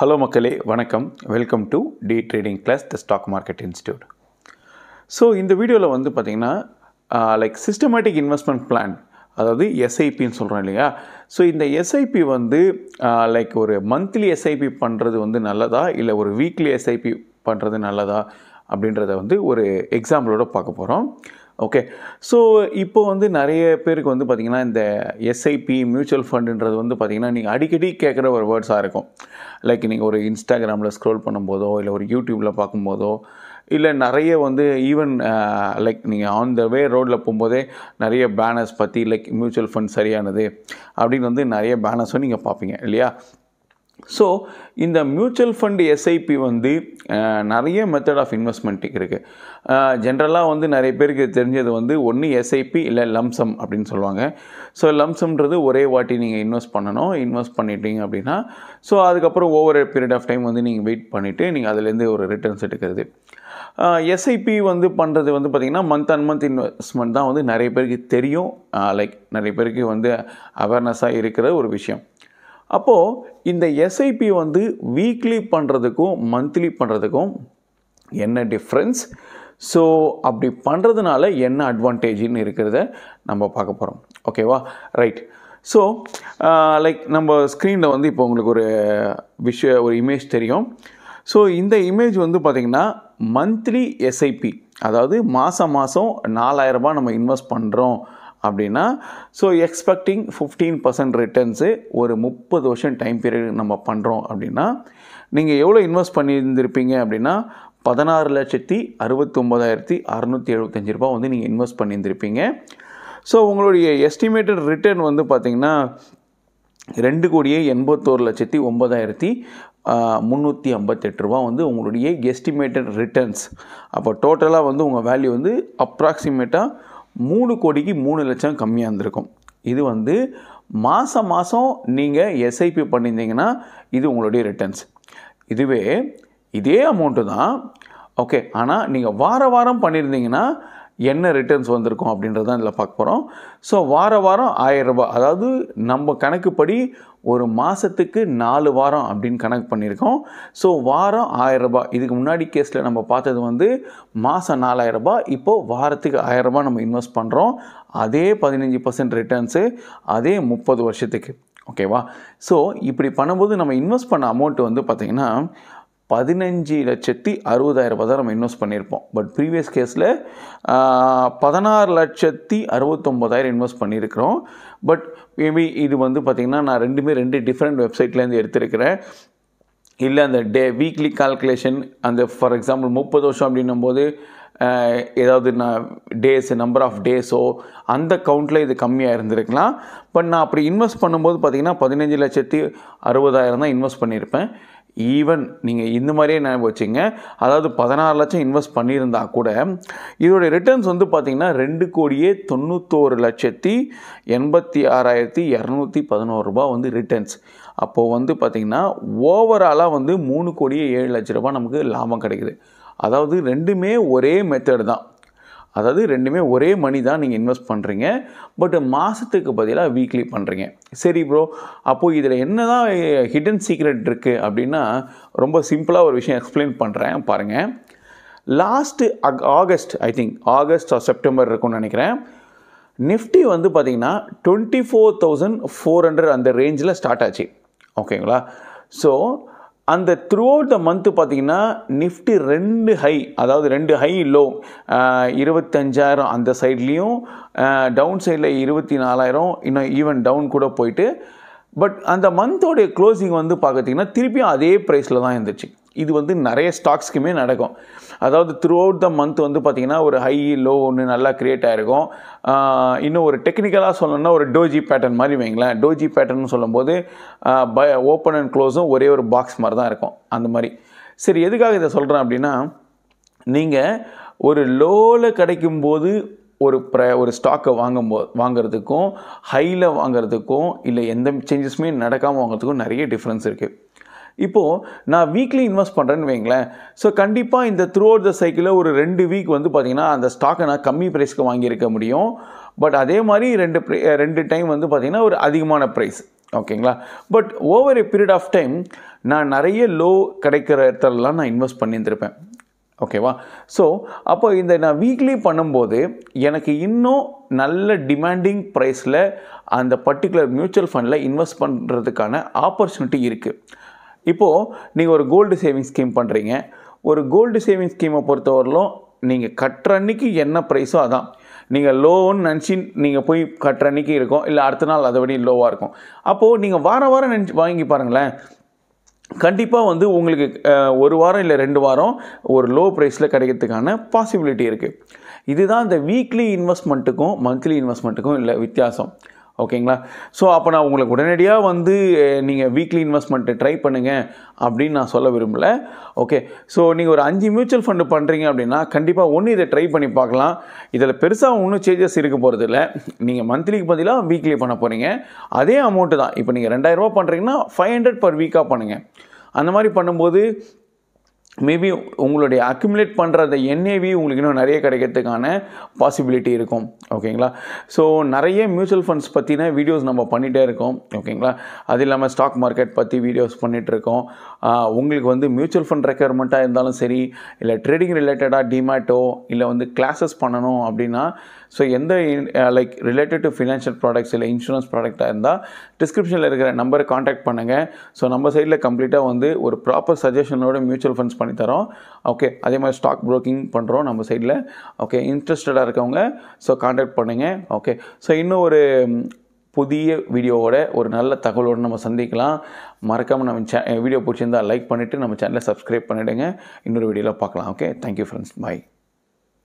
Hello மக்களே வணக்கம் welcome to the trading class the stock market institute. So இந்த வீடியோவில் வந்து பார்த்திங்கன்னா லைக் சிஸ்டமேட்டிக் இன்வெஸ்ட்மெண்ட் பிளான், அதாவது எஸ்ஐபின்னு சொல்கிறோம் இல்லையா. ஸோ இந்த எஸ்ஐபி வந்து லைக் ஒரு மந்த்லி எஸ்ஐபி பண்ணுறது வந்து நல்லதா இல்லை ஒரு வீக்லி எஸ்ஐபி பண்ணுறது நல்லதா அப்படின்றத வந்து ஒரு எக்ஸாம்பிளோட பார்க்க போகிறோம். ஓகே, ஸோ இப்போ வந்து நிறைய பேருக்கு வந்து பார்த்திங்கன்னா இந்த எஸ்ஐபி மியூச்சுவல் ஃபண்டுன்றது வந்து பார்த்திங்கன்னா நீங்கள் அடிக்கடி கேட்குற ஒரு வேர்ட்ஸாக இருக்கும். லைக் நீங்கள் ஒரு இன்ஸ்டாகிராமில் ஸ்க்ரோல் பண்ணும்போதோ இல்லை ஒரு யூடியூப்பில் பார்க்கும்போதோ இல்லை நிறைய வந்து ஈவன் லைக் நீங்கள் ஆன் த வே ரோட்டில் போகும்போதே நிறைய பேனர்ஸ் பற்றி லைக் மியூச்சுவல் ஃபண்ட் சரியானது அப்படின்னு வந்து நிறைய பேனர்ஸும் நீங்கள் பார்ப்பீங்க இல்லையா. ஸோ இந்த மியூச்சுவல் ஃபண்ட் எஸ்ஐபி வந்து நிறைய மெத்தட் ஆஃப் இன்வெஸ்ட்மெண்ட் இருக்குது. ஜென்ரலாக வந்து நிறைய பேருக்கு தெரிஞ்சது வந்து ஒன்று எஸ்ஐபி இல்லை லம்சம் அப்படின்னு சொல்லுவாங்க. ஸோ லம்சம்ன்றது ஒரே வாட்டி நீங்கள் இன்வெஸ்ட் பண்ணணும். இன்வெஸ்ட் பண்ணிட்டீங்க அப்படின்னா ஸோ அதுக்கப்புறம் ஓவர் பீரியட் ஆஃப் டைம் வந்து நீங்கள் வெயிட் பண்ணிவிட்டு நீங்கள் அதுலேருந்து ஒரு ரிட்டர்ன்ஸ் எடுக்கிறது. எஸ்ஐபி வந்து பண்ணுறது வந்து பார்த்திங்கன்னா மந்த் அண்ட் மந்த் இன்வெஸ்ட்மெண்ட் தான் வந்து நிறைய பேருக்கு தெரியும். லைக் நிறைய பேருக்கு வந்து அவேர்னஸாக இருக்கிற ஒரு விஷயம். அப்போது இந்த எஸ்ஐபி வந்து வீக்லி பண்ணுறதுக்கும் மந்த்லி பண்ணுறதுக்கும் என்ன டிஃப்ரென்ஸ், ஸோ அப்படி பண்ணுறதுனால என்ன அட்வான்டேஜ்னு இருக்கிறத நம்ம பார்க்க போகிறோம். ஓகேவா, ரைட். ஸோ லைக் நம்ம ஸ்க்ரீனில் வந்து இப்போ உங்களுக்கு ஒரு இமேஜ் தெரியும். ஸோ இந்த இமேஜ் வந்து பார்த்திங்கன்னா மந்த்லி எஸ்ஐபி, அதாவது மாதம் 4000 நம்ம இன்வெஸ்ட் பண்ணுறோம் அப்படின்னா ஸோ எக்ஸ்பெக்டிங் 15% ரிட்டர்ன்ஸு ஒரு 30 வருஷம் டைம் பீரியட் நம்ம பண்ணுறோம் அப்படின்னா நீங்கள் எவ்வளோ இன்வெஸ்ட் பண்ணியிருந்திருப்பீங்க அப்படின்னா 16,69,675 ரூபா வந்து நீங்கள் இன்வெஸ்ட் பண்ணியிருந்திருப்பீங்க. ஸோ உங்களுடைய எஸ்டிமேட்டட் ரிட்டர்ன் வந்து பார்த்திங்கன்னா 2,81,09,358 ரூபா வந்து உங்களுடைய எஸ்டிமேட்டட் ரிட்டர்ன்ஸ். அப்போ டோட்டலாக வந்து உங்கள் வேல்யூ வந்து அப்ராக்சிமேட்டாக 3,03,00,000 கம்மியாக இருந்திருக்கும். இது வந்து மாதம் நீங்கள் எஸ்ஐபி பண்ணியிருந்தீங்கன்னா இது உங்களுடைய ரிட்டர்ன்ஸ். இதுவே இதே அமௌண்ட்டு தான். ஓகே, ஆனால் நீங்கள் வாரம் பண்ணியிருந்தீங்கன்னா என்ன ரிட்டர்ன்ஸ் வந்திருக்கும் அப்படின்றது தான் இதில் பார்க்க போகிறோம். ஸோ வாரம் 1000 ரூபா, அதாவது நம்ம கணக்குப்படி ஒரு மாதத்துக்கு 4 வாரம் அப்படின்னு கணக்கு பண்ணியிருக்கோம். ஸோ வாரம் 1000 ரூபா. இதுக்கு முன்னாடி கேஸில் நம்ம பார்த்தது வந்து மாதம் 4000 ரூபா, இப்போது வாரத்துக்கு 1000 ரூபா நம்ம இன்வெஸ்ட் பண்ணுறோம். அதே 15% ரிட்டர்ன்ஸு, அதே 30 வருஷத்துக்கு. ஓகேவா. ஸோ இப்படி பண்ணும்போது நம்ம இன்வெஸ்ட் பண்ண அமௌண்ட்டு வந்து பார்த்திங்கன்னா 15,60,000 ரூபா தான் நம்ம இன்வெஸ்ட் பண்ணியிருப்போம். பட் ப்ரீவியஸ் கேஸில் 16,69,000 இன்வெஸ்ட் பண்ணியிருக்கிறோம். பட் மேபி இது வந்து பார்த்திங்கன்னா நான் ரெண்டு டிஃப்ரெண்ட் வெப்சைட்லேருந்து எடுத்திருக்கிறேன். இல்லை அந்த வீக்லி கால்குலேஷன், அந்த ஃபார் எக்ஸாம்பிள் 30 வருஷம் அப்படின்னும் போது ஏதாவது நம்பர் ஆஃப் டேஸோ அந்த கவுண்டில் இது கம்மியாக இருந்திருக்கலாம். பட் நான் அப்படி இன்வெஸ்ட் பண்ணும்போது பார்த்திங்கன்னா 15,60,000 தான் இன்வெஸ்ட் பண்ணியிருப்பேன். ஈவன் நீங்கள் இந்த மாதிரியே ஞாபகம் வச்சுங்க, அதாவது 16 லட்சம் இன்வெஸ்ட் பண்ணியிருந்தா கூட இதோடைய ரிட்டர்ன்ஸ் வந்து பார்த்திங்கன்னா 2,91,86,211 ரூபா வந்து ரிட்டர்ன்ஸ். அப்போது வந்து பார்த்திங்கன்னா ஓவராலாக வந்து 3,07,00,000 ரூபா நமக்கு லாபம் கிடைக்குது. அதாவது ரெண்டுமே ஒரே மெத்தட் தான், அதாவது ரெண்டுமே ஒரே மணி தான் நீங்கள் இன்வெஸ்ட் பண்ணுறீங்க. பட் மாதத்துக்கு பதிலாக வீக்லி பண்ணுறீங்க. சரி ப்ரோ, அப்போது இதில் என்ன தான் ஹிடன் சீக்ரெட் இருக்குது அப்படின்னா ரொம்ப சிம்பிளாக ஒரு விஷயம் எக்ஸ்பிளைன் பண்ணுறேன் பாருங்கள். Last August, I think August or September இருக்கும்னு நினைக்கிறேன், நிஃப்டி வந்து பார்த்திங்கன்னா 24,400 அந்த ரேஞ்சில் ஸ்டார்ட் ஆச்சு. ஓகேங்களா. ஸோ அந்த த்ரூ அவுட் த மந்த்து பார்த்திங்கன்னா நிஃப்டி 2 ஹை, அதாவது 2 ஹை லோ, 25,000 அந்த சைட்லேயும், டவுன் சைடில் 24,000, இன்னும் ஈவன் டவுன் கூட போயிட்டு. பட் அந்த மந்தோடைய க்ளோசிங் வந்து பார்த்திங்கன்னா திருப்பியும் அதே ப்ரைஸில் தான் இருந்துச்சு. இது வந்து நிறைய ஸ்டாக்ஸ்க்குமே நடக்கும். அதாவது த்ரூ அவுட் த மந்த் வந்து பார்த்திங்கன்னா ஒரு ஹை லோ ஒன்று நல்லா க்ரியேட் ஆகிருக்கும். இன்னும் ஒரு டெக்னிக்கலாக சொல்லணும்னா ஒரு டோஜி பேட்டர்ன் மாதிரி வைங்களேன். டோஜி பேட்டர்ன் சொல்லும்போது ஓப்பன் அண்ட் க்ளோஸும் ஒரே ஒரு பாக்ஸ் மாதிரி தான் இருக்கும் அந்த மாதிரி. சரி, எதுக்காக இதை சொல்கிறேன் அப்படின்னா, நீங்கள் ஒரு லோவில் கிடைக்கும்போது ஒரு ஸ்டாக்கை வாங்கிறதுக்கும் ஹையில் வாங்கிறதுக்கும் இல்லை எந்த சேஞ்சஸுமே நடக்காமல் வாங்கிறதுக்கும் நிறைய டிஃப்ரென்ஸ் இருக்குது. இப்போது நான் வீக்லி இன்வெஸ்ட் பண்ணுறேன்னு வைங்களேன். ஸோ கண்டிப்பாக இந்த த்ரூ அவுட் த சைக்கிளில் ஒரு 2 வீக் வந்து பார்த்திங்கன்னா அந்த ஸ்டாக்கை நான் கம்மி ப்ரைஸ்க்கு வாங்கியிருக்க முடியும். பட் அதே மாதிரி 2 டைம் வந்து பார்த்திங்கன்னா ஒரு அதிகமான ப்ரைஸ். ஓகேங்களா. But over a period of time நான் நிறைய லோ கிடைக்கிற இடத்துலலாம் நான் இன்வெஸ்ட் பண்ணியிருந்திருப்பேன். ஓகேவா? ஸோ அப்போ இந்த நான் வீக்லி பண்ணும்போது எனக்கு இன்னும் நல்ல டிமாண்டிங் ப்ரைஸில் அந்த பர்டிகுலர் மியூச்சுவல் ஃபண்டில் இன்வெஸ்ட் பண்ணுறதுக்கான ஆப்பர்ச்சுனிட்டி இருக்குது. இப்போது நீங்கள் ஒரு கோல்டு சேவிங் ஸ்கீம் பண்ணுறீங்க. ஒரு கோல்டு சேவிங் ஸ்கீமை பொறுத்தவரையிலும் நீங்கள் கட்டுற அன்றைக்கி என்ன ப்ரைஸோ அதான். நீங்கள் லோன்னு நினச்சி நீங்கள் போய் கட்டுற அன்றைக்கி இருக்கும், இல்லை அடுத்த நாள் அதை விட லோவாக இருக்கும். அப்போது நீங்கள் வாரம் நினச்சி வாங்கி பாருங்களேன், கண்டிப்பாக வந்து உங்களுக்கு ஒரு வாரம் இல்லை 2 வாரம் ஒரு லோ ப்ரைஸில் கிடைக்கிறதுக்கான பாசிபிலிட்டி இருக்குது. இதுதான் இந்த வீக்லி இன்வெஸ்ட்மெண்ட்டுக்கும் மந்த்லி இன்வெஸ்ட்மெண்ட்டுக்கும் இல்லை வித்தியாசம். ஓகேங்களா? ஸோ அப்போ நான் உங்களுக்கு உடனடியாக வந்து நீங்கள் வீக்லி இன்வெஸ்ட்மெண்ட்டு ட்ரை பண்ணுங்கள் அப்படின்னு நான் சொல்ல விரும்பலை. ஓகே, ஸோ நீங்கள் ஒரு 5 மியூச்சுவல் ஃபண்டு பண்ணுறீங்க அப்படின்னா கண்டிப்பாக ஒன்று இதை ட்ரை பண்ணி பார்க்கலாம். இதில் பெருசாக ஒன்றும் சேஞ்சஸ் இருக்க போகிறது இல்லை. நீங்கள் மந்த்லிக்கு பதிலாக வீக்லி பண்ண போகிறீங்க. அதே அமௌண்ட்டு தான். இப்போ நீங்கள் 2000 ரூபா பண்ணுறீங்கன்னா 500 பர் வீக்காக பண்ணுங்கள். அந்த மாதிரி பண்ணும்போது மேபி உங்களுடைய அக்யூமுலேட் பண்ணுற அந்த என்ஏவி உங்களுக்கு இன்னும் நிறைய கிடைக்கிறதுக்கான பாசிபிலிட்டி இருக்கும். ஓகேங்களா? ஸோ நிறைய மியூச்சுவல் ஃபண்ட்ஸ் பற்றின வீடியோஸ் நம்ம பண்ணிகிட்டே இருக்கோம். ஓகேங்களா? அது இல்லாமல் ஸ்டாக் மார்க்கெட் பற்றி வீடியோஸ் பண்ணிகிட்ருக்கோம். உங்களுக்கு வந்து மியூச்சுவல் ஃபண்ட் ரெக்யர்மெண்ட்டாக இருந்தாலும் சரி, இல்லை ட்ரேடிங் ரிலேட்டடாக டிமேட்டோ இல்லை வந்து கிளாஸஸ் பண்ணணும் அப்படின்னா, ஸோ எந்த like related to financial products இல்லை இன்சூரன்ஸ் ப்ராடக்டாக இருந்தால் டிஸ்கிரிப்ஷனில் இருக்கிற நம்பரை காண்டாக்ட் பண்ணுங்கள். ஸோ நம்ம சைடில் கம்ப்ளீட்டாக வந்து ஒரு ப்ராப்பர் சஜஷனோட மியூச்சுவல் ஃபண்ட்ஸ் பண்ணி தரோம். ஓகே, அதே மாதிரி ஸ்டாக் ப்ரோக்கிங் பண்ணுறோம் நம்ம சைடில். ஓகே, இன்ட்ரெஸ்டடாக இருக்கவங்க ஸோ காண்டாக்ட் பண்ணுங்கள். ஓகே, ஸோ இன்னும் ஒரு புதிய வீடியோவோட ஒரு நல்ல தகவலோடு நம்ம சந்திக்கலாம். மறக்காமல் நம்ம வீடியோ பிடிச்சிருந்தால் லைக் பண்ணிவிட்டு நம்ம சேனலை சப்ஸ்கிரைப் பண்ணிவிடுங்க. இன்னொரு வீடியோவில் பார்க்கலாம். ஓகே, தேங்க்யூ ஃப்ரெண்ட்ஸ், பாய்.